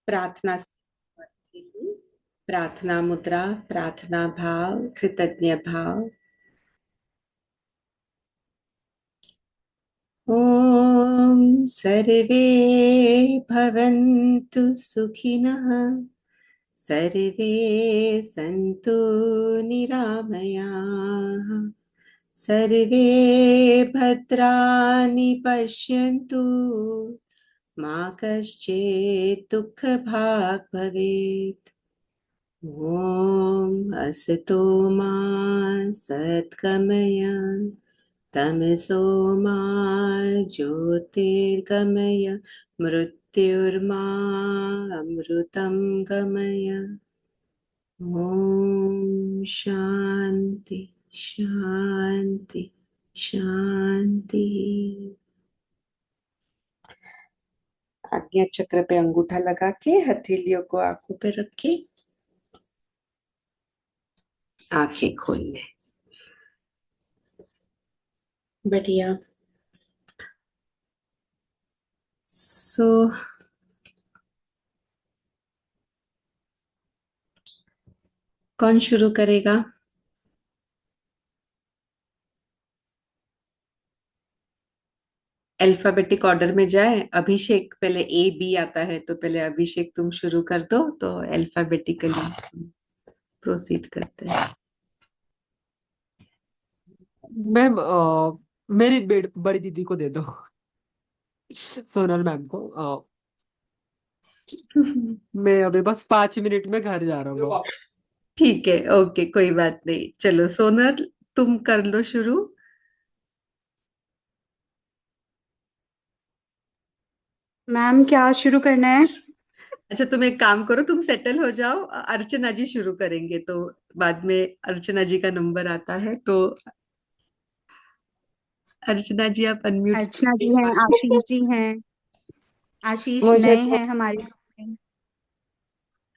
प्रार्थना प्रार्थना मुद्रा, प्रार्थना भाव, कृतज्ञ भाव। ओम सर्वे भवन्तु सुखिनः, सर्वे सन्तु निरामयाः, सर्वे भद्राणि पश्यन्तु, मा कश्चित् दुःखभाग् भवेत्। ॐ असतो मा सद्गमय, तमसो मा ज्योतिर्गमय, मृत्युर्मा अमृतं गमय। ॐ शान्ति शान्ति शान्ति। आज्ञा चक्र पे अंगूठा लगा के हथेलियों को आंखों पे रखे, आंखें खोल ले। बढ़िया। सो कौन शुरू करेगा? अल्फाबेटिक ऑर्डर में जाए। अभिषेक, पहले ए बी आता है तो पहले अभिषेक तुम शुरू कर दो, तो अल्फाबेटिकली प्रोसीड करते हैं। मैम मेरी बड़ी दीदी को दे दो। सोनल मैम को। मैं अभी बस 5 मिनट में घर जा रहा हूँ। ठीक है, ओके, कोई बात नहीं। चलो सोनल, तुम कर लो शुरू। मैम क्या शुरू करना है? अच्छा, तुम एक काम करो, तुम सेटल हो जाओ, अर्चना जी शुरू करेंगे तो बाद में अर्चना जी का नंबर आता है, तो अर्चना जी आप अनम्यूट अर्चना जी हैं, कीजिए। आशीष जी हैं। आशीष मुझे नए तो हैं हमारे ग्रुप में।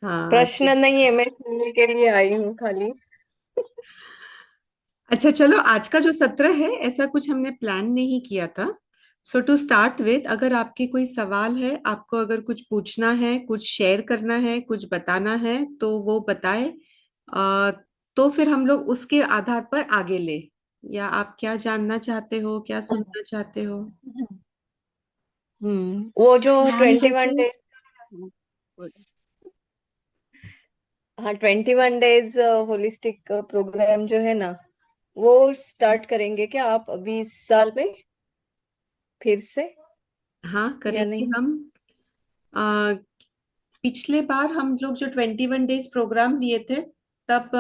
हाँ। प्रश्न नहीं है, मैं सुनने के लिए आई हूँ खाली। अच्छा चलो, आज का जो सत्र है ऐसा कुछ हमने प्लान नहीं किया था। सो टू स्टार्ट विद, अगर आपके कोई सवाल है, आपको अगर कुछ पूछना है, कुछ शेयर करना है, कुछ बताना है, तो वो बताए। अ, तो फिर हम लोग उसके आधार पर आगे ले। या आप क्या जानना चाहते हो, क्या सुनना चाहते हो? वो जो मैम 21 जैसे डेज, हाँ 21 डेज होलिस्टिक प्रोग्राम जो है ना, वो स्टार्ट करेंगे क्या आप अभी इस साल में फिर से हाँ, या करेंगे नहीं? हम। अ, पिछले बार हम लोग जो 21 डेज प्रोग्राम लिए थे, तब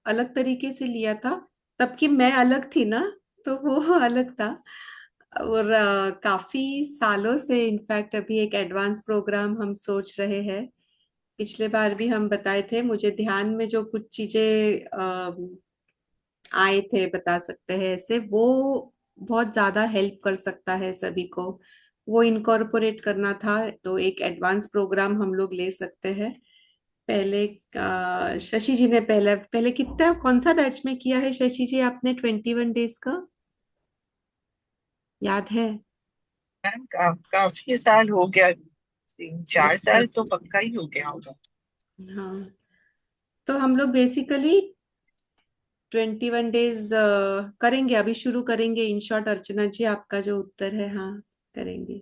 अलग तरीके से लिया था। तब की मैं अलग थी ना, तो वो अलग था। और काफी सालों से इनफैक्ट अभी एक एडवांस प्रोग्राम हम सोच रहे हैं। पिछले बार भी हम बताए थे, मुझे ध्यान में जो कुछ चीजें आए थे, बता सकते हैं ऐसे, वो बहुत ज्यादा हेल्प कर सकता है सभी को। वो इनकॉर्पोरेट करना था, तो एक एडवांस प्रोग्राम हम लोग ले सकते हैं। पहले शशि जी ने पहले पहले कितना, कौन सा बैच में किया है शशि जी आपने 21 डेज का, याद है? काफी साल हो गया, 3-4 साल अच्छा। तो पक्का ही हो गया होगा। हाँ, तो हम लोग बेसिकली 21 डेज करेंगे, अभी शुरू करेंगे। इन शॉर्ट अर्चना जी, आपका जो उत्तर है, हाँ, करेंगे।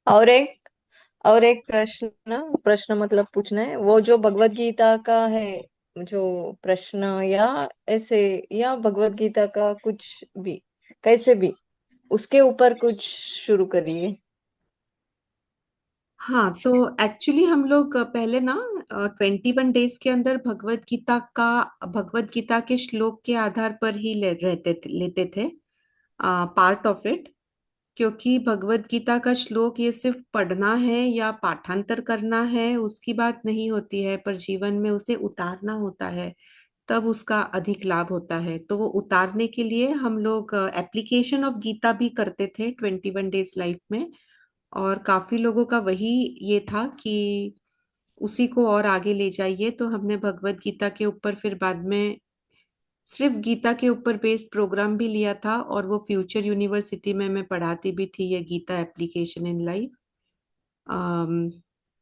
और एक और एक प्रश्न मतलब पूछना है, वो जो भगवत गीता का है, जो प्रश्न या ऐसे, या भगवत गीता का कुछ भी, कैसे भी, उसके ऊपर कुछ शुरू करिए। हाँ, तो एक्चुअली हम लोग पहले ना 21 डेज के अंदर भगवत गीता के श्लोक के आधार पर ही लेते थे पार्ट ऑफ इट। क्योंकि भगवत गीता का श्लोक ये सिर्फ पढ़ना है या पाठांतर करना है उसकी बात नहीं होती है, पर जीवन में उसे उतारना होता है, तब उसका अधिक लाभ होता है। तो वो उतारने के लिए हम लोग एप्लीकेशन ऑफ गीता भी करते थे 21 डेज लाइफ में। और काफी लोगों का वही ये था कि उसी को और आगे ले जाइए, तो हमने भगवत गीता के ऊपर फिर बाद में सिर्फ गीता के ऊपर बेस्ड प्रोग्राम भी लिया था, और वो फ्यूचर यूनिवर्सिटी में मैं पढ़ाती भी थी, ये गीता एप्लीकेशन इन लाइफ।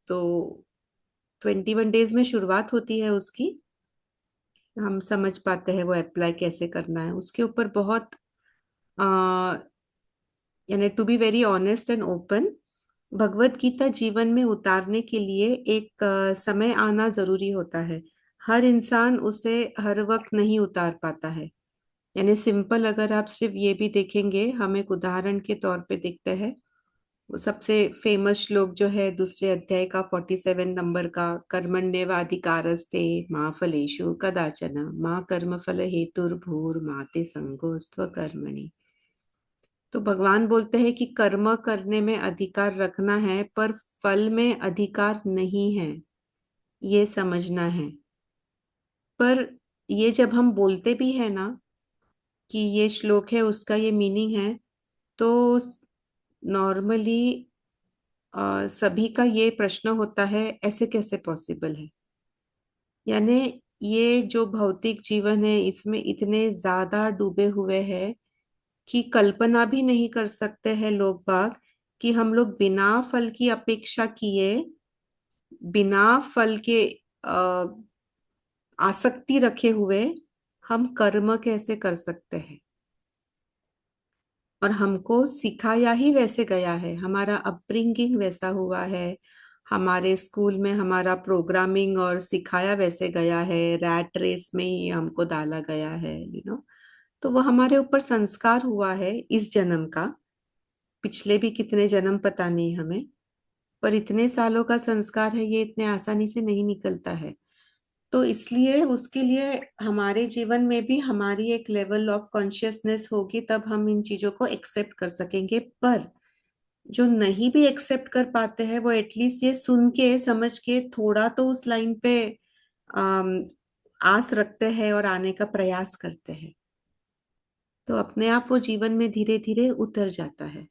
तो 21 डेज में शुरुआत होती है उसकी। हम समझ पाते हैं वो अप्लाई कैसे करना है, उसके ऊपर बहुत यानी to be very honest and open, Bhagavad Gita जीवन में उतारने के लिए एक समय आना जरूरी होता है। हर इंसान उसे हर वक्त नहीं उतार पाता है। यानी सिंपल अगर आप सिर्फ ये भी देखेंगे, हम एक उदाहरण के तौर पे देखते हैं। वो सबसे फेमस श्लोक जो है दूसरे अध्याय का 47 नंबर का, कर्मण्येवाधिकारस्ते मा फलेषु कदाचन मा कर्म फल हेतुर्भूर्माते संगोस्त्व कर्मणि। तो भगवान बोलते हैं कि कर्म करने में अधिकार रखना है, पर फल में अधिकार नहीं है, ये समझना है। पर ये जब हम बोलते भी है ना कि ये श्लोक है, उसका ये मीनिंग है, तो नॉर्मली सभी का ये प्रश्न होता है, ऐसे कैसे पॉसिबल है। यानी ये जो भौतिक जीवन है, इसमें इतने ज्यादा डूबे हुए हैं कि कल्पना भी नहीं कर सकते हैं लोग बाग, कि हम लोग बिना फल की अपेक्षा किए, बिना फल के अ, आसक्ति रखे हुए हम कर्म कैसे कर सकते हैं। और हमको सिखाया ही वैसे गया है, हमारा अपब्रिंगिंग वैसा हुआ है, हमारे स्कूल में हमारा प्रोग्रामिंग और सिखाया वैसे गया है, रैट रेस में ही हमको डाला गया है, तो वो हमारे ऊपर संस्कार हुआ है इस जन्म का। पिछले भी कितने जन्म पता नहीं हमें, पर इतने सालों का संस्कार है, ये इतने आसानी से नहीं निकलता है। तो इसलिए उसके लिए हमारे जीवन में भी हमारी एक लेवल ऑफ कॉन्शियसनेस होगी, तब हम इन चीजों को एक्सेप्ट कर सकेंगे। पर जो नहीं भी एक्सेप्ट कर पाते हैं, वो एटलीस्ट ये सुन के समझ के थोड़ा तो उस लाइन पे आम, आस रखते हैं और आने का प्रयास करते हैं, तो अपने आप वो जीवन में धीरे धीरे उतर जाता है।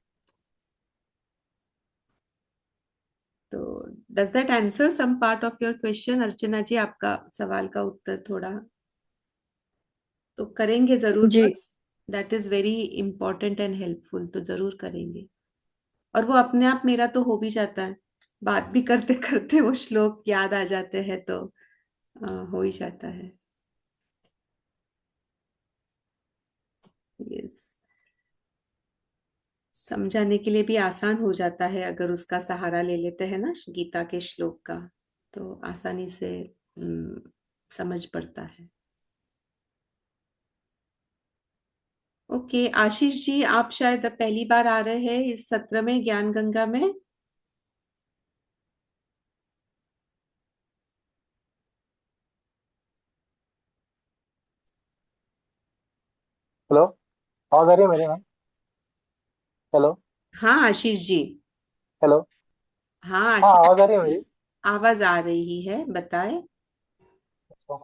तो does that answer some part of your question Archana ji? आपका सवाल का उत्तर थोड़ा तो करेंगे जरूर, जी। That is very important and helpful, तो जरूर करेंगे। और वो अपने आप मेरा तो हो भी जाता है, बात भी करते करते वो श्लोक याद आ जाते हैं, तो हो ही जाता है। यस, समझाने के लिए भी आसान हो जाता है अगर उसका सहारा ले लेते हैं ना गीता के श्लोक का, तो आसानी से समझ पड़ता है। ओके, आशीष जी आप शायद अब पहली बार आ रहे हैं इस सत्र में, ज्ञान गंगा में। हेलो, आवाज आ रही है मेरी मैम? हेलो। हाँ आशीष जी। हेलो। हाँ हाँ, आशीष आवाज आ रही है जी, मेरी? आवाज आ रही है, बताएं। अच्छा।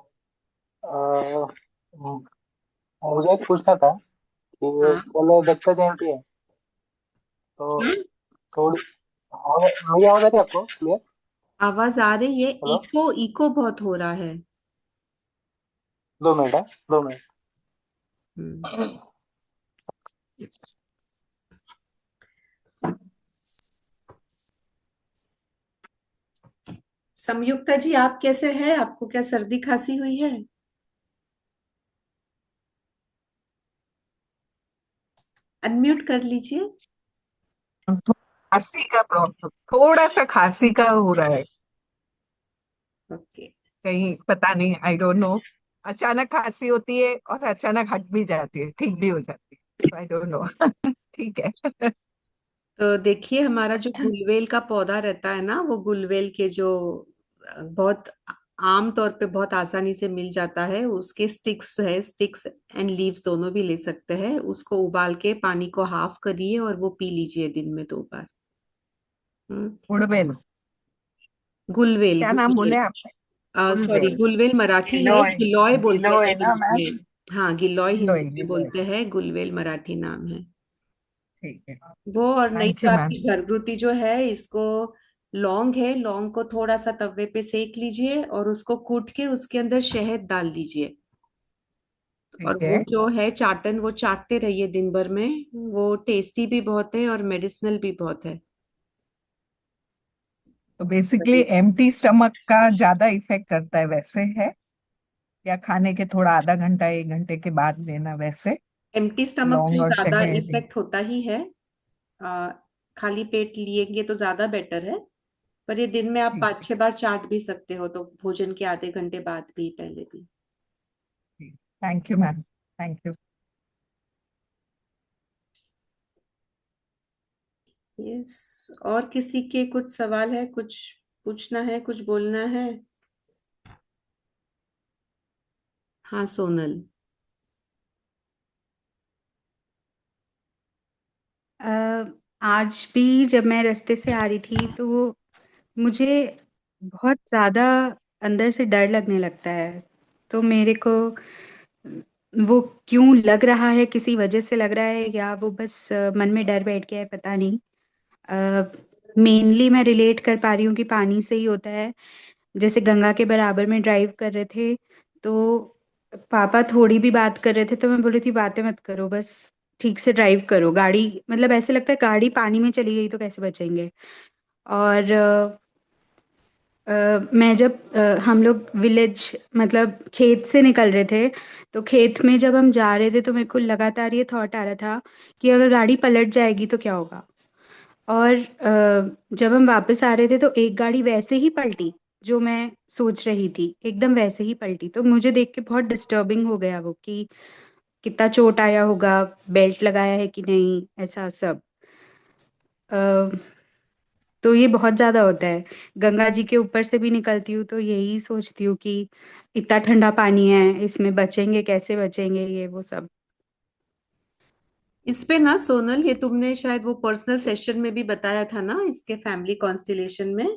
अ, म- मुझे एक पूछना था कि हाँ कल दत्त जयंती है, तो हाँ, थोड़ी मेरी आवाज आ रही है आपको क्लियर? आवाज आ रही है, हेलो। इको इको बहुत हो रहा है। 2 मिनट है, 2 मिनट। हम्म, संयुक्ता जी आप कैसे हैं? आपको क्या सर्दी खांसी हुई है? अनम्यूट कर लीजिए। खांसी का प्रॉब्लम, थोड़ा सा खांसी का हो रहा है। ओके, कहीं पता नहीं, आई डोंट नो। अचानक खांसी होती है और अचानक हट भी जाती है, ठीक भी हो जाती है, आई डोंट नो। ठीक है। तो देखिए हमारा जो गुलवेल का पौधा रहता है ना, वो गुलवेल के जो बहुत आम तौर पे बहुत आसानी से मिल जाता है, उसके स्टिक्स है, स्टिक्स एंड लीव्स दोनों भी ले सकते हैं, उसको उबाल के पानी को हाफ करिए और वो पी लीजिए दिन में 2 बार। हम्म, गुड़वेल। गुलवेल क्या नाम गुलवेल, बोले आपने? सॉरी, गुलवेल। गुलवेल मराठी है, गिलोय। गिलोय बोलते गिलोय हैं ना हिंदी मैम? में। हाँ गिलोय गिलोय, हिंदी में गिलोय। बोलते हैं, गुलवेल मराठी नाम है। ठीक है। वो, और नहीं थैंक तो यू मैम। आपकी घरगुती जो है, इसको लौंग है, लौंग को थोड़ा सा तवे पे सेक लीजिए और उसको कूट के उसके अंदर शहद डाल दीजिए, और ठीक वो है। जो है चाटन, वो चाटते रहिए दिन भर में। वो टेस्टी भी बहुत है और मेडिसिनल भी बहुत है। तो बेसिकली बढ़िया। एम्प्टी स्टमक का ज्यादा इफेक्ट करता है वैसे है, या खाने के थोड़ा आधा घंटा 1 घंटे के बाद लेना वैसे? एम्प्टी स्टमक लौंग पे और ज्यादा शहद। इफेक्ट होता ही है। आ, खाली पेट लिएंगे तो ज्यादा बेटर है। पर ये दिन में आप ठीक पाँच है। छह बार चाट भी सकते हो, तो भोजन के आधे घंटे बाद भी, पहले भी। Thank you ma'am, thank you. Yes, और किसी के कुछ सवाल है, कुछ पूछना है, कुछ बोलना है? हाँ सोनल। अ, आज भी जब मैं रास्ते से आ रही थी तो मुझे बहुत ज़्यादा अंदर से डर लगने लगता है। तो मेरे को वो क्यों लग रहा है, किसी वजह से लग रहा है या वो बस मन में डर बैठ गया है, पता नहीं। मेनली मैं रिलेट कर पा रही हूँ कि पानी से ही होता है। जैसे गंगा के बराबर में ड्राइव कर रहे थे तो पापा थोड़ी भी बात कर रहे थे तो मैं बोली थी बातें मत करो, बस ठीक से ड्राइव करो गाड़ी। मतलब ऐसे लगता है गाड़ी पानी में चली गई तो कैसे बचेंगे। और मैं जब हम लोग विलेज मतलब खेत से निकल रहे थे तो खेत में जब हम जा रहे थे तो मेरे को लगातार ये थॉट आ रहा था कि अगर गाड़ी पलट जाएगी तो क्या होगा। और जब हम वापस आ रहे थे तो एक गाड़ी वैसे ही पलटी, जो मैं सोच रही थी एकदम वैसे ही पलटी। तो मुझे देख के बहुत डिस्टर्बिंग हो गया वो कि कितना चोट आया होगा, बेल्ट लगाया है कि नहीं, ऐसा सब। तो ये बहुत ज्यादा होता है। गंगा जी के ऊपर से भी निकलती हूँ तो यही सोचती हूँ कि इतना ठंडा पानी है, इसमें बचेंगे कैसे, बचेंगे ये वो सब। इस पे ना सोनल, ये तुमने शायद वो पर्सनल सेशन में भी बताया था ना, इसके फैमिली कॉन्स्टिलेशन में,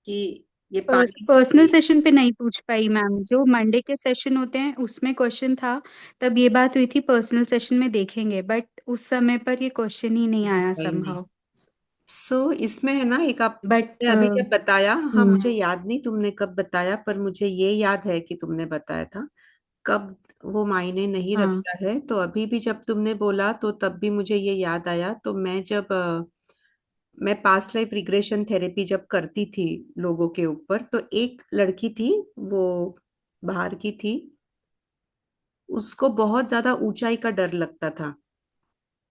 कि ये पानी पर्सनल से। सेशन पे नहीं पूछ पाई मैम, जो मंडे के सेशन होते हैं उसमें क्वेश्चन था। तब ये बात हुई थी पर्सनल सेशन में देखेंगे, बट उस समय पर ये क्वेश्चन ही नहीं आया नहीं नहीं। समहाउ। सो इसमें है ना, एक आपने बट अभी जब बताया, हाँ मुझे याद नहीं तुमने कब बताया, पर मुझे ये याद है कि तुमने बताया था। कब वो मायने नहीं हाँ रखता है, तो अभी भी जब तुमने बोला तो तब भी मुझे ये याद आया। तो मैं जब मैं पास्ट लाइफ रिग्रेशन थेरेपी जब करती थी लोगों के ऊपर, तो एक लड़की थी, वो बाहर की थी। उसको बहुत ज्यादा ऊंचाई का डर लगता था,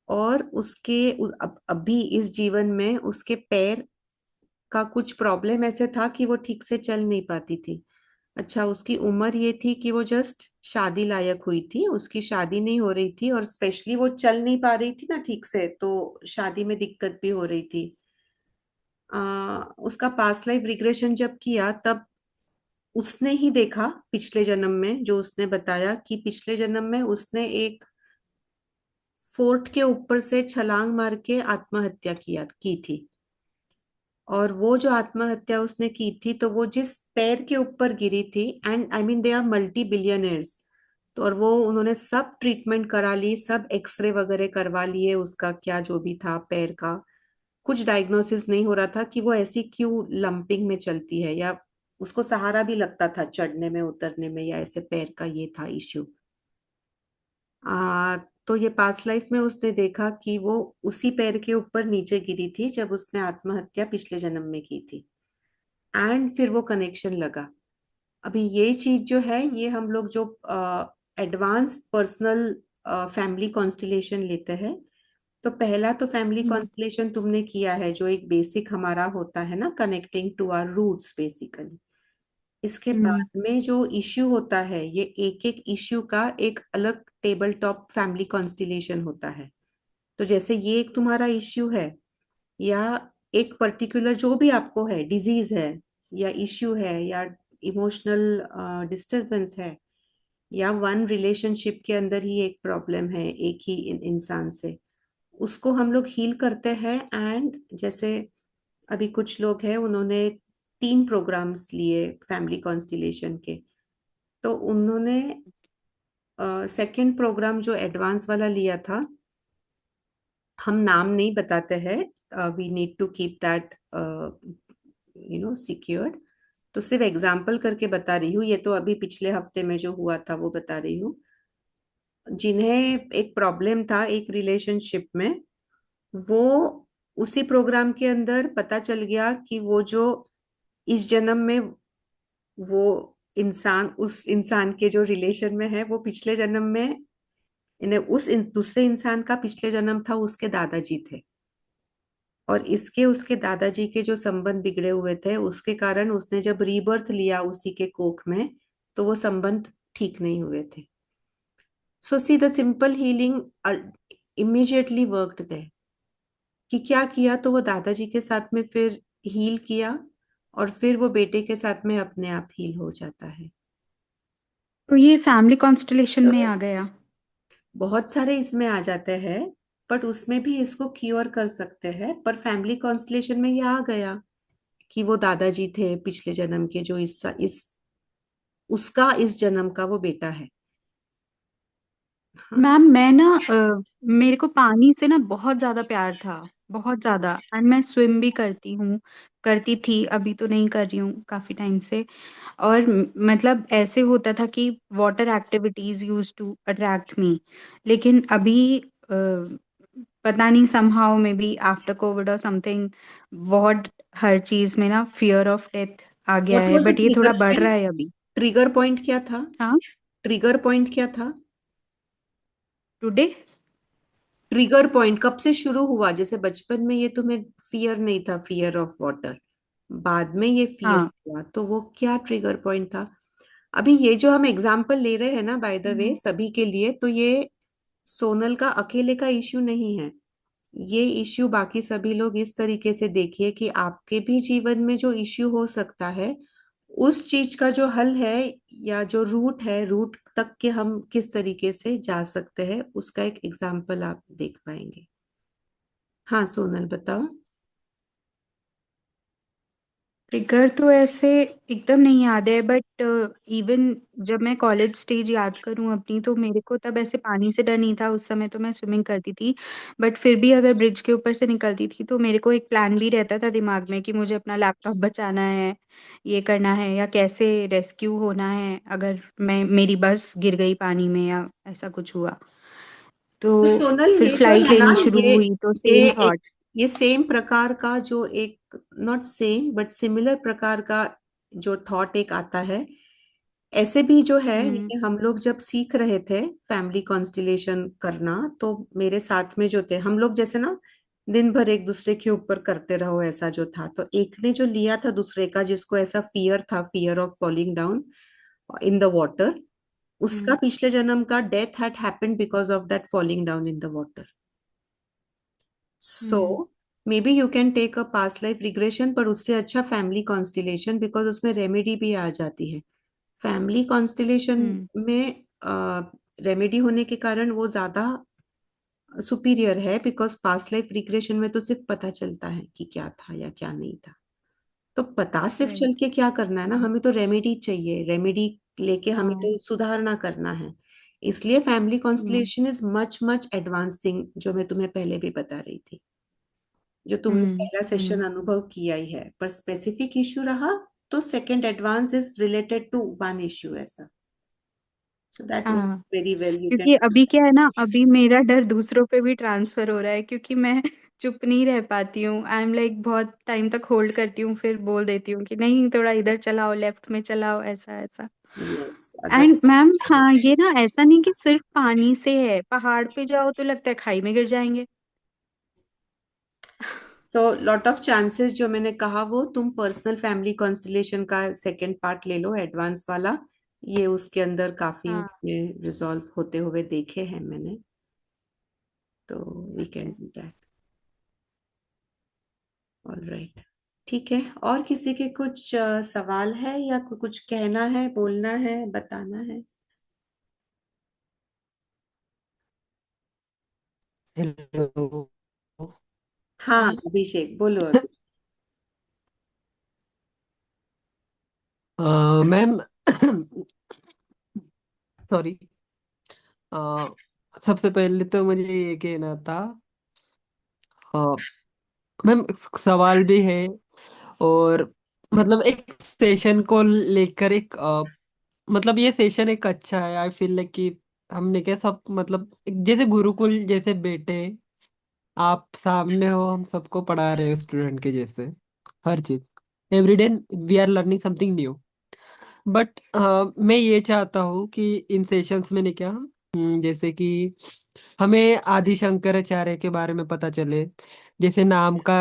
और अभी इस जीवन में उसके पैर का कुछ प्रॉब्लम ऐसे था कि वो ठीक से चल नहीं पाती थी। अच्छा, उसकी उम्र ये थी कि वो जस्ट शादी लायक हुई थी, उसकी शादी नहीं हो रही थी, और स्पेशली वो चल नहीं पा रही थी ना ठीक से, तो शादी में दिक्कत भी हो रही थी। उसका पास्ट लाइफ रिग्रेशन जब किया, तब उसने ही देखा पिछले जन्म में, जो उसने बताया कि पिछले जन्म में उसने एक फोर्ट के ऊपर से छलांग मार के आत्महत्या किया की थी। और वो जो आत्महत्या उसने की थी, तो वो जिस पैर के ऊपर गिरी थी, and I mean they are multi billionaires. तो और वो उन्होंने सब ट्रीटमेंट करा ली, सब एक्सरे वगैरह करवा लिए, उसका क्या जो भी था पैर का, कुछ डायग्नोसिस नहीं हो रहा था कि वो ऐसी क्यों लंपिंग में चलती है, या उसको सहारा भी लगता था चढ़ने में उतरने में, या ऐसे पैर का ये था इश्यू। तो ये पास्ट लाइफ में उसने देखा कि वो उसी पैर के ऊपर नीचे गिरी थी जब उसने आत्महत्या पिछले जन्म में की थी। एंड फिर वो कनेक्शन लगा। अभी ये चीज जो है, ये हम लोग जो एडवांस पर्सनल फैमिली कॉन्स्टिलेशन लेते हैं, तो पहला तो फैमिली कॉन्स्टिलेशन तुमने किया है, जो एक बेसिक हमारा होता है ना, connecting to our roots basically. इसके बाद में जो इश्यू होता है, ये एक एक इश्यू का एक अलग टेबल टॉप फैमिली कॉन्स्टिलेशन होता है। तो जैसे ये एक तुम्हारा इश्यू है, या एक पर्टिकुलर जो भी आपको है, डिजीज है, या इश्यू है, या इमोशनल डिस्टरबेंस है, या वन रिलेशनशिप के अंदर ही एक प्रॉब्लम है एक ही इंसान से, उसको हम लोग हील करते हैं। एंड जैसे अभी कुछ लोग हैं, उन्होंने 3 प्रोग्राम्स लिए फैमिली कॉन्स्टिलेशन के, तो उन्होंने सेकंड प्रोग्राम जो एडवांस वाला लिया था, हम नाम नहीं बताते हैं, we need to keep that secured. तो सिर्फ एग्जाम्पल करके बता रही हूँ, ये तो अभी पिछले हफ्ते में जो हुआ था वो बता रही हूँ। जिन्हें एक प्रॉब्लम था एक रिलेशनशिप में, वो उसी प्रोग्राम के अंदर पता चल गया कि वो जो इस जन्म में वो इंसान उस इंसान के जो रिलेशन में है, वो पिछले जन्म में इन्हें दूसरे इंसान का पिछले जन्म था, उसके दादाजी थे। और इसके उसके दादाजी के जो संबंध बिगड़े हुए थे, उसके कारण उसने जब रीबर्थ लिया उसी के कोख में, तो वो संबंध ठीक नहीं हुए थे। So see the simple healing immediately worked there. कि क्या किया, तो वो दादाजी के साथ में फिर हील किया, और फिर वो बेटे के साथ में अपने आप हील हो जाता है। तो ये फैमिली कॉन्स्टलेशन में आ गया। बहुत सारे इसमें आ जाते हैं, बट उसमें भी इसको क्योर कर सकते हैं। पर फैमिली कॉन्स्टलेशन में ये आ गया कि वो दादाजी थे पिछले जन्म के, जो इस उसका इस जन्म का वो बेटा है। हाँ। मैम मैं ना मेरे को पानी से ना बहुत ज्यादा प्यार था, बहुत ज्यादा। एंड मैं स्विम भी करती हूँ, करती थी, अभी तो नहीं कर रही हूँ काफी टाइम से। और मतलब ऐसे होता था कि water activities used to attract me. लेकिन अभी पता नहीं, somehow maybe after Covid और समथिंग, बहुत हर चीज में ना फियर ऑफ डेथ आ गया व्हाट है, वाज द बट ये थोड़ा बढ़ रहा है अभी। ट्रिगर पॉइंट क्या था? हाँ। ट्रिगर पॉइंट क्या था? टुडे। ट्रिगर पॉइंट कब से शुरू हुआ? जैसे बचपन में ये तुम्हें फियर नहीं था, फियर ऑफ वाटर, बाद में ये फियर हाँ। हुआ, तो वो क्या ट्रिगर पॉइंट था? अभी ये जो हम एग्जाम्पल ले रहे हैं ना, बाय द वे, सभी के लिए, तो ये सोनल का अकेले का इश्यू नहीं है। ये इश्यू बाकी सभी लोग इस तरीके से देखिए कि आपके भी जीवन में जो इश्यू हो सकता है, उस चीज का जो हल है, या जो रूट है, रूट तक के हम किस तरीके से जा सकते हैं, उसका एक एग्जाम्पल आप देख पाएंगे। हाँ सोनल बताओ। ट्रिगर तो ऐसे एकदम नहीं याद है, बट इवन जब मैं कॉलेज स्टेज याद करूं अपनी, तो मेरे को तब ऐसे पानी से डर नहीं था। उस समय तो मैं स्विमिंग करती थी, बट फिर भी अगर ब्रिज के ऊपर से निकलती थी तो मेरे को एक प्लान भी रहता था दिमाग में कि मुझे अपना लैपटॉप बचाना है, ये करना है, या कैसे रेस्क्यू होना है अगर मेरी बस गिर गई पानी में या ऐसा कुछ हुआ तो। तो सोनल, फिर ये जो फ्लाइट है ना, लेनी शुरू ये हुई तो ये सेम एक थॉट। ये सेम प्रकार का जो एक, नॉट सेम बट सिमिलर प्रकार का जो थॉट एक आता है। ऐसे भी जो है, हम्म। ये हम लोग जब सीख रहे थे फैमिली कॉन्स्टिलेशन करना, तो मेरे साथ में जो थे हम लोग, जैसे ना दिन भर एक दूसरे के ऊपर करते रहो, ऐसा जो था, तो एक ने जो लिया था दूसरे का, जिसको ऐसा फियर था, fear of falling down in the water, उसका हम्म। पिछले जन्म का death had happened because of that falling down in the water. So hmm. May be you can take a past life regression, पर उससे अच्छा फैमिली कॉन्स्टिलेशन, बिकॉज उसमें remedy भी आ जाती है। फैमिली कॉन्स्टिलेशन हम्म। में रेमेडी होने के कारण वो ज्यादा सुपीरियर है, बिकॉज पास्ट लाइफ रिग्रेशन में तो सिर्फ पता चलता है कि क्या था या क्या नहीं था। तो पता सिर्फ चल राइट। के क्या करना है ना, हमें तो रेमेडी चाहिए, रेमेडी लेके हमें हाँ। तो सुधारना करना है। इसलिए family hmm. Constellation is much much advance thing, जो मैं तुम्हें पहले भी बता रही थी, जो तुमने हम्म। पहला सेशन हम्म। अनुभव किया ही है। पर स्पेसिफिक इश्यू रहा, तो second advance is related to one issue, ऐसा। सो दैट हाँ, वर्क्स वेरी वेल, यू क्योंकि कैन। अभी क्या है ना, अभी मेरा डर दूसरों पे भी ट्रांसफर हो रहा है, क्योंकि मैं चुप नहीं रह पाती हूँ। आई एम लाइक बहुत टाइम तक होल्ड करती हूँ, फिर बोल देती हूँ कि नहीं थोड़ा इधर चलाओ, लेफ्ट में चलाओ, ऐसा ऐसा। यस, अगर एंड मैम हाँ, ये ना ऐसा नहीं कि सिर्फ पानी से है, पहाड़ पे जाओ तो लगता है खाई में गिर जाएंगे। सो लॉट ऑफ चांसेस, जो मैंने कहा, वो तुम पर्सनल फैमिली कॉन्स्टिलेशन का सेकंड पार्ट ले लो, एडवांस वाला। ये उसके अंदर काफी हाँ। उसमें रिजॉल्व होते हुए देखे हैं मैंने, तो we can okay. Do that. All right, ठीक है। और किसी के कुछ सवाल है, या कुछ कहना है, बोलना है, बताना है? हेलो। हाँ अभिषेक, बोलो अभी। Ma'am, sorry. सबसे पहले तो मुझे ये कहना था। अ, मैम, सवाल भी है, और मतलब एक सेशन को लेकर एक मतलब ये सेशन एक अच्छा है। आई फील लाइक कि हमने क्या सब मतलब जैसे गुरुकुल जैसे बेटे, आप सामने हो, हम सबको पढ़ा रहे हो स्टूडेंट के जैसे, हर चीज, everyday we are learning something new. But मैं ये चाहता हूँ कि इन सेशंस में ने क्या, जैसे कि हमें आदि शंकराचार्य के बारे में पता चले। जैसे नाम का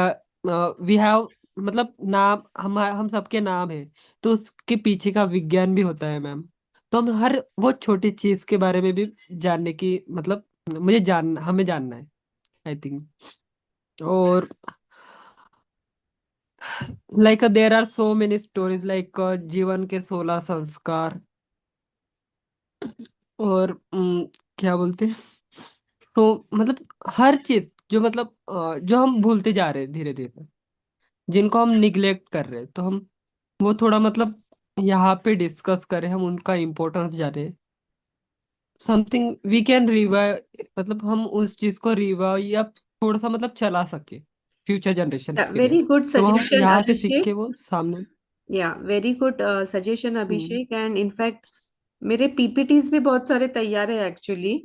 वी हैव, मतलब नाम हम सबके नाम है, तो उसके पीछे का विज्ञान भी होता है मैम। तो हम हर वो छोटी चीज के बारे में भी जानने की, मतलब मुझे जान हमें जानना है, आई थिंक। और like there are so many stories like जीवन के 16 संस्कार, और क्या बोलते हैं, तो मतलब हर चीज जो मतलब जो हम भूलते जा रहे हैं धीरे धीरे, जिनको हम निग्लेक्ट कर रहे हैं, तो हम वो थोड़ा मतलब यहाँ पे डिस्कस करें, हम उनका इम्पोर्टेंस जाने, समथिंग वी कैन रिवाइव, मतलब हम उस चीज को रिवाइव या थोड़ा सा मतलब चला सके फ्यूचर जनरेशन के लिए। वेरी गुड तो हम सजेशन यहाँ से सीख अभिषेक। के वो सामने। Yeah very good suggestion hmm. Abhishek, and in fact मेरे पीपीटीज भी बहुत सारे तैयार है एक्चुअली,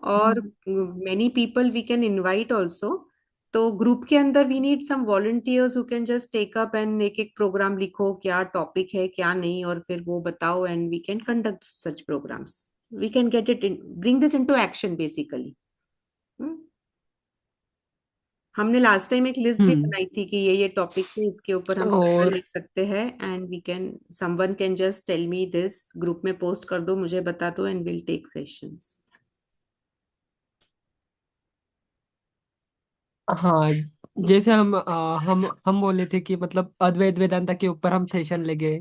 और hmm. Many people we can invite also. तो ग्रुप के अंदर we need some volunteers who can just take up and एक एक प्रोग्राम लिखो, क्या टॉपिक है क्या नहीं, और फिर वो बताओ, and we can conduct such programs. We can get it in, bring this into action basically. हमने लास्ट टाइम एक लिस्ट भी हम्म। बनाई थी कि ये टॉपिक्स है, इसके ऊपर हम सेशन और ले सकते हैं, and we can, someone can just tell me this, group में पोस्ट कर दो, मुझे बता दो, एंड विल टेक सेशंस। हाँ, जैसे हम बोले थे कि मतलब अद्वैत वेदांत के ऊपर हम सेशन लेंगे,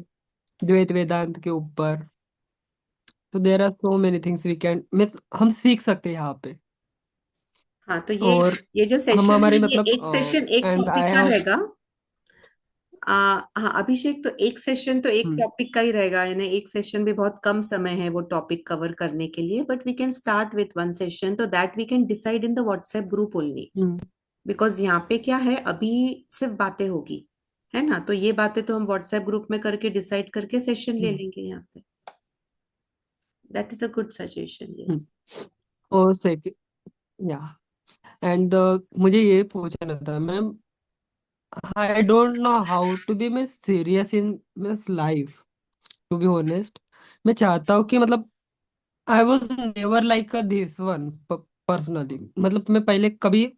द्वैत वेदांत के ऊपर। तो there are so many things we can, हम सीख सकते हैं यहाँ पे। हाँ, तो और ये जो हम सेशन है हमारे ये मतलब एक सेशन एक एंड टॉपिक आई का हैव। रहेगा। हाँ अभिषेक, तो एक सेशन तो एक टॉपिक का ही रहेगा, यानी एक सेशन भी बहुत कम समय है वो टॉपिक कवर करने के लिए, but we can start with one session, तो that we can decide in the WhatsApp group only. Because यहाँ पे क्या है, अभी सिर्फ बातें होगी, है ना, तो ये बातें तो हम व्हाट्सएप ग्रुप में करके डिसाइड करके सेशन ले लेंगे यहाँ पे। That is a good suggestion, yes. और सेकंड, या एंड मुझे ये पूछना था ma'am, I don't know how to be मैं serious in miss life, to be honest. मैं चाहता हूँ कि मतलब I was never like this one personally, मतलब मैं पहले कभी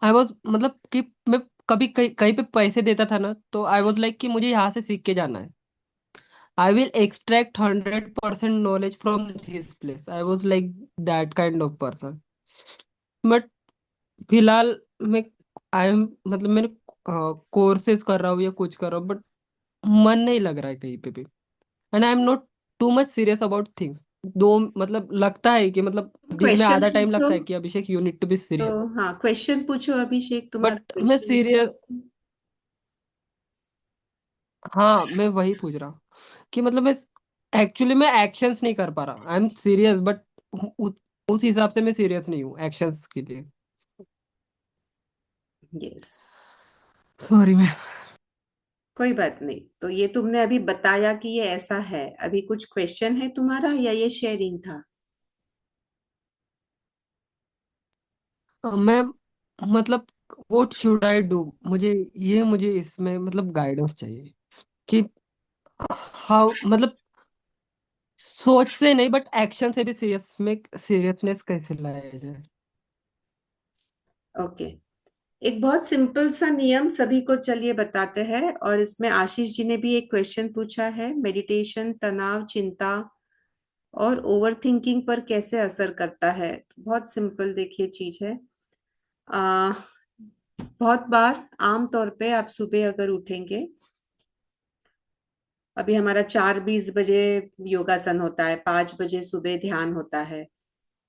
आई वॉज मतलब कि मैं कभी कहीं कहीं पे पैसे देता था ना, तो आई वॉज लाइक कि मुझे यहाँ से सीख के जाना है, I will extract 100% knowledge from this place, I was like that kind of person. But फिलहाल मैं आई एम मतलब मैंने कोर्सेज कर रहा हूँ या कुछ कर रहा हूँ, बट मन नहीं लग रहा है कहीं पे भी, and I am not too much serious about things. दो मतलब लगता है कि मतलब दिन में क्वेश्चन आधा टाइम पूछो। लगता है कि अभिषेक यू नीड टू बी तो सीरियस। हाँ, क्वेश्चन पूछो अभिषेक, तुम्हारा बट मैं क्वेश्चन। सीरियस, हाँ मैं वही पूछ रहा हूँ कि मतलब मैं एक्चुअली मैं एक्शंस नहीं कर पा रहा, आई एम सीरियस बट उस हिसाब से मैं सीरियस नहीं हूँ एक्शंस के लिए। यस, सॉरी मैं। कोई बात नहीं। तो ये तुमने अभी बताया कि ये ऐसा है, अभी कुछ क्वेश्चन है तुम्हारा या ये शेयरिंग था? मैं मतलब व्हाट शुड आई डू, मुझे इसमें मतलब गाइडेंस चाहिए कि हाउ मतलब सोच से नहीं बट एक्शन से भी सीरियसनेस कैसे लाया जाए। ओके, एक बहुत सिंपल सा नियम सभी को चलिए बताते हैं, और इसमें आशीष जी ने भी एक क्वेश्चन पूछा है, मेडिटेशन तनाव, चिंता और ओवर थिंकिंग पर कैसे असर करता है। बहुत सिंपल देखिए चीज है। आ, बहुत बार आम तौर पे आप सुबह अगर उठेंगे, अभी हमारा 4:20 बजे योगासन होता है, 5 बजे सुबह ध्यान होता है,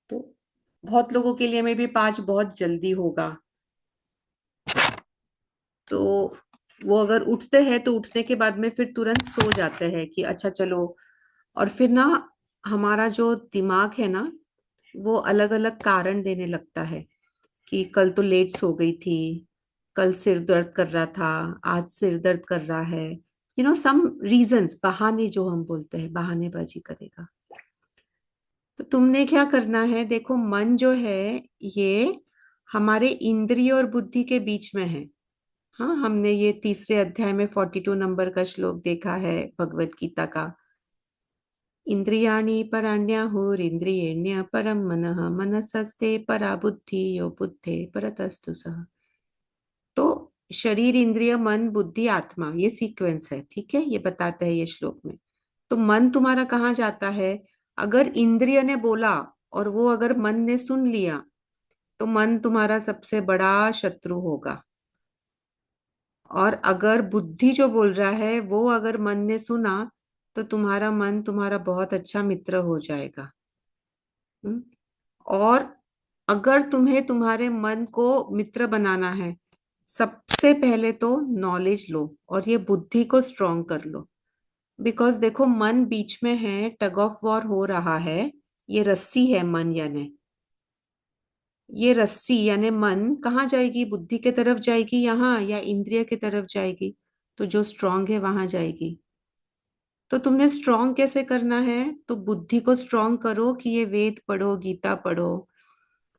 तो बहुत लोगों के लिए में भी 5 बहुत जल्दी होगा। तो वो अगर उठते हैं तो उठने के बाद में फिर तुरंत सो जाते हैं कि अच्छा चलो, और फिर ना हमारा जो दिमाग है ना, वो अलग अलग कारण देने लगता है कि कल तो लेट सो गई थी, कल सिर दर्द कर रहा था, आज सिर दर्द कर रहा है, सम रीजंस, बहाने जो हम बोलते हैं, बहानेबाजी करेगा। तो तुमने क्या करना है, देखो मन जो है ये हमारे इंद्रिय और बुद्धि के बीच में है। हाँ, हमने ये तीसरे अध्याय में 42 नंबर का श्लोक देखा है भगवत गीता का। इंद्रियाणि पराण्याहुरिन्द्रियेण्य परम मनः मनसस्ते परा बुद्धि यो बुद्धे परतस्तु सः। तो शरीर, इंद्रिय, मन, बुद्धि, आत्मा, ये सीक्वेंस है, ठीक है, ये बताते हैं ये श्लोक में। तो मन तुम्हारा कहाँ जाता है? अगर इंद्रिय ने बोला और वो अगर मन ने सुन लिया तो मन तुम्हारा सबसे बड़ा शत्रु होगा। और अगर बुद्धि जो बोल रहा है वो अगर मन ने सुना तो तुम्हारा मन तुम्हारा बहुत अच्छा मित्र हो जाएगा। हम्म? और अगर तुम्हें तुम्हारे मन को मित्र बनाना है, सबसे पहले तो नॉलेज लो और ये बुद्धि को स्ट्रॉन्ग कर लो। बिकॉज देखो मन बीच में है, टग ऑफ वॉर हो रहा है। ये रस्सी है मन, यानी ये रस्सी यानी मन कहाँ जाएगी? बुद्धि के तरफ जाएगी यहाँ, या इंद्रिय की तरफ जाएगी? तो जो स्ट्रांग है वहां जाएगी। तो तुमने स्ट्रांग कैसे करना है? तो बुद्धि को स्ट्रांग करो कि ये वेद पढ़ो, गीता पढ़ो।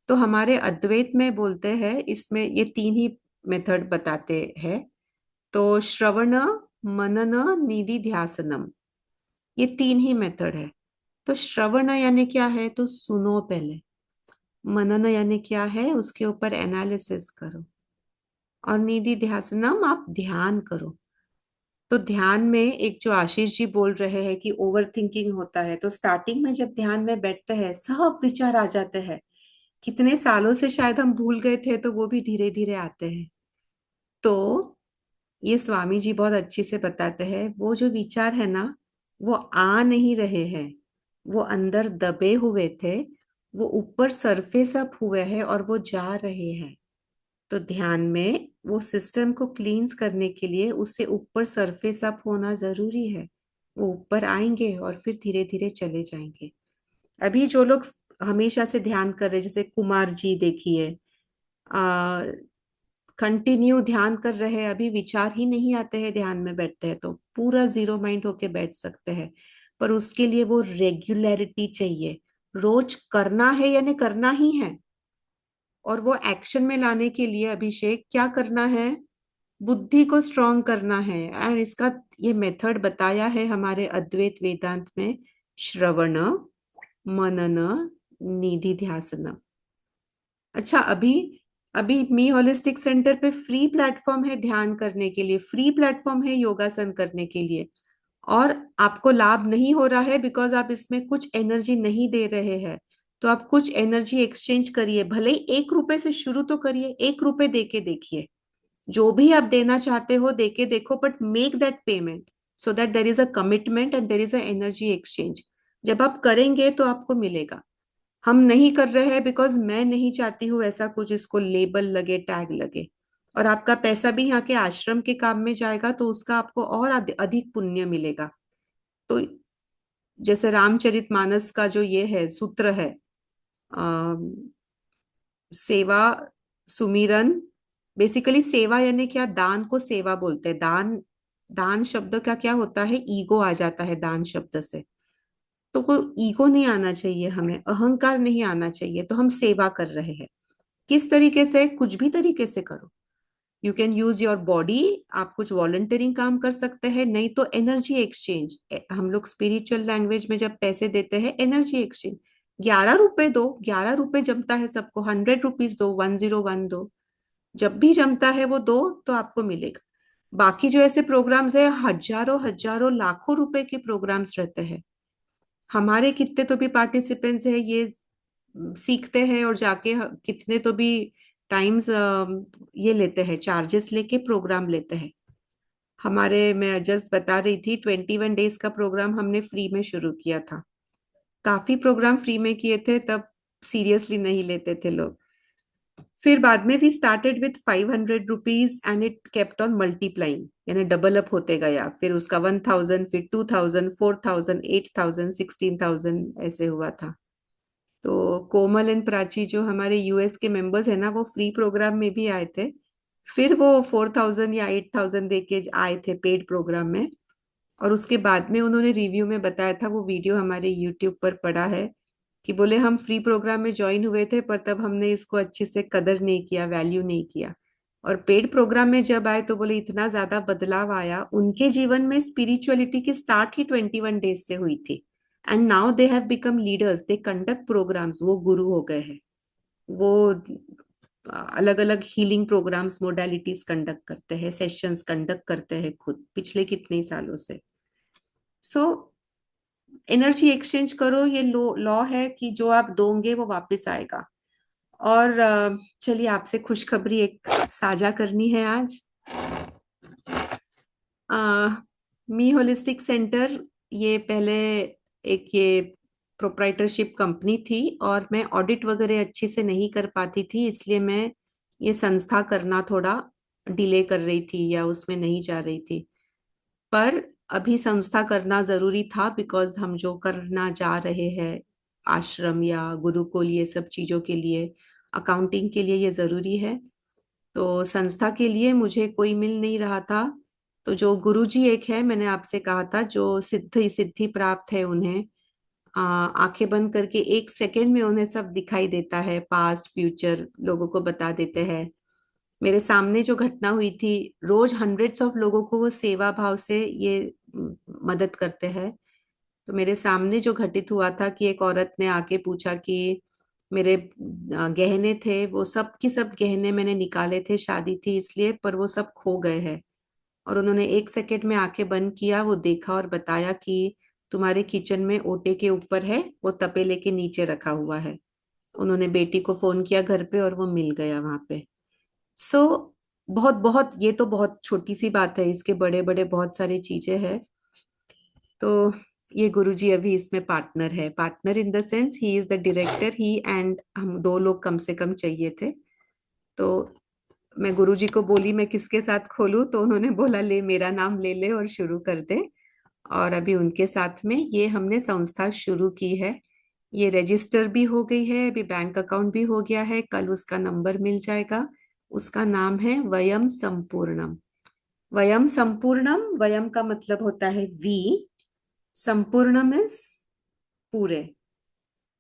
तो हमारे अद्वैत में बोलते हैं, इसमें ये तीन ही मेथड बताते हैं। तो श्रवण, मनन, निधि ध्यासनम, ये तीन ही मेथड है। तो श्रवण यानी क्या है? तो सुनो पहले। मनन यानी क्या है? उसके ऊपर एनालिसिस करो। और निधि ध्यासनम, आप ध्यान करो। तो ध्यान में एक जो आशीष जी बोल रहे हैं कि ओवर थिंकिंग होता है, तो स्टार्टिंग में जब ध्यान में बैठते हैं सब विचार आ जाते हैं। कितने सालों से शायद हम भूल गए थे, तो वो भी धीरे धीरे आते हैं। तो ये स्वामी जी बहुत अच्छी से बताते हैं, वो जो विचार है ना, वो आ नहीं रहे हैं, वो अंदर दबे हुए थे, वो ऊपर सरफेस अप हुए हैं और वो जा रहे हैं। तो ध्यान में वो सिस्टम को क्लींस करने के लिए उससे ऊपर सरफेस अप होना जरूरी है। वो ऊपर आएंगे और फिर धीरे धीरे चले जाएंगे। अभी जो लोग हमेशा से ध्यान कर रहे, जैसे कुमार जी देखिए, आ कंटिन्यू ध्यान कर रहे हैं, अभी विचार ही नहीं आते हैं, ध्यान में बैठते हैं तो पूरा जीरो माइंड होके बैठ सकते हैं। पर उसके लिए वो रेगुलरिटी चाहिए, रोज करना है यानी करना ही है। और वो एक्शन में लाने के लिए अभिषेक क्या करना है? बुद्धि को स्ट्रॉन्ग करना है। एंड इसका ये मेथड बताया है हमारे अद्वैत वेदांत में, श्रवण, मनन, निधि ध्यासन। अच्छा, अभी अभी मी होलिस्टिक सेंटर पे फ्री प्लेटफॉर्म है ध्यान करने के लिए, फ्री प्लेटफॉर्म है योगासन करने के लिए। और आपको लाभ नहीं हो रहा है बिकॉज आप इसमें कुछ एनर्जी नहीं दे रहे हैं। तो आप कुछ एनर्जी एक्सचेंज करिए, भले ही 1 रुपए से शुरू तो करिए, 1 रुपए दे के देखिए। जो भी आप देना चाहते हो दे के देखो, but make that payment so that there is a commitment and there is a energy exchange. जब आप करेंगे तो आपको मिलेगा। हम नहीं कर रहे हैं बिकॉज मैं नहीं चाहती हूँ ऐसा कुछ इसको लेबल लगे, टैग लगे। और आपका पैसा भी यहाँ के आश्रम के काम में जाएगा तो उसका आपको और अधिक पुण्य मिलेगा। तो जैसे रामचरितमानस का जो ये है सूत्र है, अम, सेवा, सुमिरन, बेसिकली सेवा यानी क्या? दान को सेवा बोलते हैं। दान, दान शब्द का क्या होता है? ईगो आ जाता है दान शब्द से। तो वो ईगो नहीं आना चाहिए, हमें अहंकार नहीं आना चाहिए। तो हम सेवा कर रहे हैं। किस तरीके से? कुछ भी तरीके से करो। You can use your body, आप कुछ वॉलंटियरिंग काम कर सकते हैं, नहीं तो एनर्जी एक्सचेंज। हम लोग स्पिरिचुअल लैंग्वेज में जब पैसे देते हैं, एनर्जी एक्सचेंज। 11 रुपए दो, 11 रुपए जमता है सबको, 100 रुपीज दो, 101 दो। जब भी जमता है वो दो, तो आपको मिलेगा। बाकी जो ऐसे प्रोग्राम्स है, हजारों हजारों लाखों रुपए के प्रोग्राम्स रहते हैं। हमारे कितने तो भी पार्टिसिपेंट्स है, ये सीखते हैं और जाके कितने तो भी टाइम्स ये लेते हैं, चार्जेस लेके प्रोग्राम लेते हैं। हमारे, मैं जस्ट बता रही थी, 21 डेज का प्रोग्राम हमने फ्री में शुरू किया था। काफी प्रोग्राम फ्री में किए थे, तब सीरियसली नहीं लेते थे लोग। फिर बाद में we started with 500 rupees and it kept on multiplying, यानी डबल अप होते गया। फिर उसका 1000, फिर 2000, 4000, 8000, 16,000 ऐसे हुआ था। तो कोमल एंड प्राची जो हमारे यूएस के मेंबर्स है ना, वो फ्री प्रोग्राम में भी आए थे। फिर वो 4000 या 8000 दे के आए थे पेड प्रोग्राम में। और उसके बाद में उन्होंने रिव्यू में बताया था, वो वीडियो हमारे यूट्यूब पर पड़ा है, कि बोले हम फ्री प्रोग्राम में ज्वाइन हुए थे पर तब हमने इसको अच्छे से कदर नहीं किया, वैल्यू नहीं किया। और पेड प्रोग्राम में जब आए तो बोले इतना ज्यादा बदलाव आया उनके जीवन में। स्पिरिचुअलिटी की स्टार्ट ही 21 डेज से हुई थी, and now they have become leaders, they conduct programs, वो गुरु हो गए हैं। वो अलग अलग हीलिंग प्रोग्राम्स, मोडालिटीज कंडक्ट करते हैं, सेशंस कंडक्ट करते हैं खुद पिछले कितने ही सालों से। सो एनर्जी एक्सचेंज करो, ये लॉ है कि जो आप दोगे वो वापस आएगा। और चलिए आपसे खुशखबरी एक साझा करनी है आज। मी होलिस्टिक सेंटर, ये पहले एक ये प्रोप्राइटरशिप कंपनी थी और मैं ऑडिट वगैरह अच्छे से नहीं कर पाती थी, इसलिए मैं ये संस्था करना थोड़ा डिले कर रही थी या उसमें नहीं जा रही थी। पर अभी संस्था करना जरूरी था, बिकॉज हम जो करना जा रहे हैं आश्रम या गुरुकुल, ये सब चीजों के लिए, अकाउंटिंग के लिए ये जरूरी है। तो संस्था के लिए मुझे कोई मिल नहीं रहा था। तो जो गुरुजी एक है, मैंने आपसे कहा था, जो सिद्धि सिद्धि प्राप्त है उन्हें, आंखें बंद करके 1 सेकेंड में उन्हें सब दिखाई देता है, पास्ट फ्यूचर लोगों को बता देते हैं। मेरे सामने जो घटना हुई थी, रोज हंड्रेड्स ऑफ लोगों को वो सेवा भाव से ये मदद करते हैं। तो मेरे सामने जो घटित हुआ था कि एक औरत ने आके पूछा कि मेरे गहने थे, वो सब की सब गहने मैंने निकाले थे, शादी थी इसलिए, पर वो सब खो गए हैं। और उन्होंने 1 सेकेंड में आंखें बंद किया, वो देखा और बताया कि तुम्हारे किचन में ओटे के ऊपर है, वो तपेले के नीचे रखा हुआ है। उन्होंने बेटी को फोन किया घर पे और वो मिल गया वहां पे। सो बहुत बहुत, ये तो बहुत छोटी सी बात है, इसके बड़े बड़े बहुत सारी चीजें हैं। तो ये गुरुजी अभी इसमें पार्टनर है, partner in the sense he is the director, he and हम 2 लोग कम से कम चाहिए थे। तो मैं गुरुजी को बोली मैं किसके साथ खोलूं, तो उन्होंने बोला ले मेरा नाम ले ले और शुरू कर दे। और अभी उनके साथ में ये हमने संस्था शुरू की है। ये रजिस्टर भी हो गई है, अभी बैंक अकाउंट भी हो गया है, कल उसका नंबर मिल जाएगा। उसका नाम है वयम संपूर्णम। वयम संपूर्णम, वयम का मतलब होता है वी, संपूर्णम इज पूरे।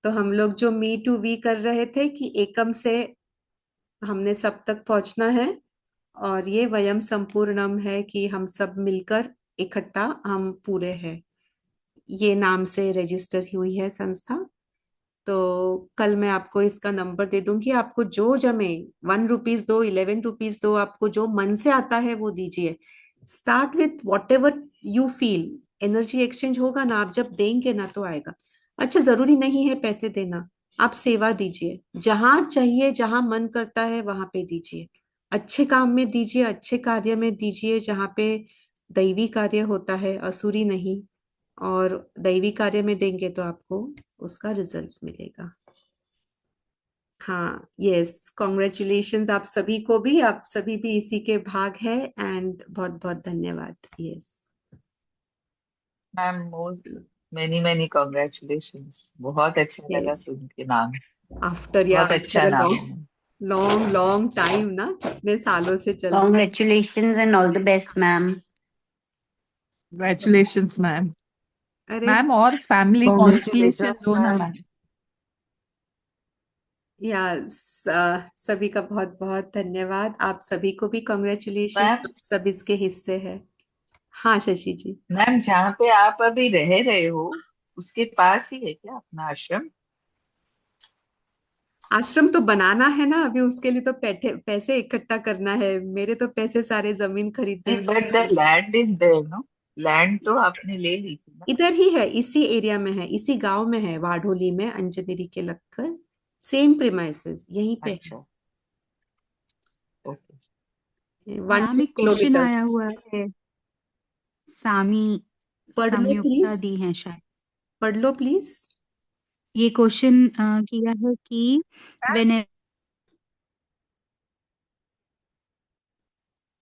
तो हम लोग जो मी टू वी कर रहे थे कि एकम से हमने सब तक पहुंचना है, और ये वयम संपूर्णम है कि हम सब मिलकर इकट्ठा हम पूरे हैं। ये नाम से रजिस्टर हुई है संस्था। तो कल मैं आपको इसका नंबर दे दूंगी, आपको जो जमे, 1 रुपीज दो, 11 रुपीज दो, आपको जो मन से आता है वो दीजिए। Start with what ever you feel. Energy exchange होगा ना, आप जब देंगे ना तो आएगा। अच्छा, जरूरी नहीं है पैसे देना, आप सेवा दीजिए, जहां चाहिए जहां मन करता है वहां पे दीजिए। अच्छे काम में दीजिए, अच्छे कार्य में दीजिए, जहां पे दैवी कार्य होता है, असुरी नहीं। और दैवी कार्य में देंगे तो आपको उसका रिजल्ट्स मिलेगा। हाँ, यस, कॉन्ग्रेचुलेशंस आप सभी को भी, आप सभी भी इसी के भाग है, एंड बहुत बहुत धन्यवाद। Yes ma'am, many many congratulations. बहुत अच्छा लगा यस, सुन के नाम। आफ्टर या बहुत अच्छा आफ्टर अ नाम है long ma'am. Long long time ना, कितने सालों से चल रहा है। Congratulations and all the best, ma'am. Congratulations, ma'am. अरे मैम, और फैमिली कॉन्ग्रेचुलेशन कॉन्स्टलेशन दो ना मैम। मैम। यस, सभी का बहुत बहुत धन्यवाद, आप सभी को भी कॉन्ग्रेचुलेशन, मैम, सब इसके हिस्से है। हाँ शशि जी। मैम जहाँ पे आप अभी रह रहे हो उसके पास ही है क्या अपना आश्रम? आश्रम तो बनाना है ना, अभी उसके लिए तो पैसे इकट्ठा करना है, मेरे तो पैसे सारे जमीन खरीदने नहीं, में बट द लगे। Land is there no. Land तो आपने ले ली थी ना। इधर ही है, इसी एरिया में है, इसी गांव में है, वाढोली में, अंजनेरी के लगकर, सेम प्रीमाइसेस यहीं पे अच्छा, ओके। है, वन मैम टू एक क्वेश्चन किलोमीटर आया हुआ है। सामी पढ़ लो संयुक्ता प्लीज, दी है शायद। पढ़ लो प्लीज। ये क्वेश्चन किया है कि मैम, वेन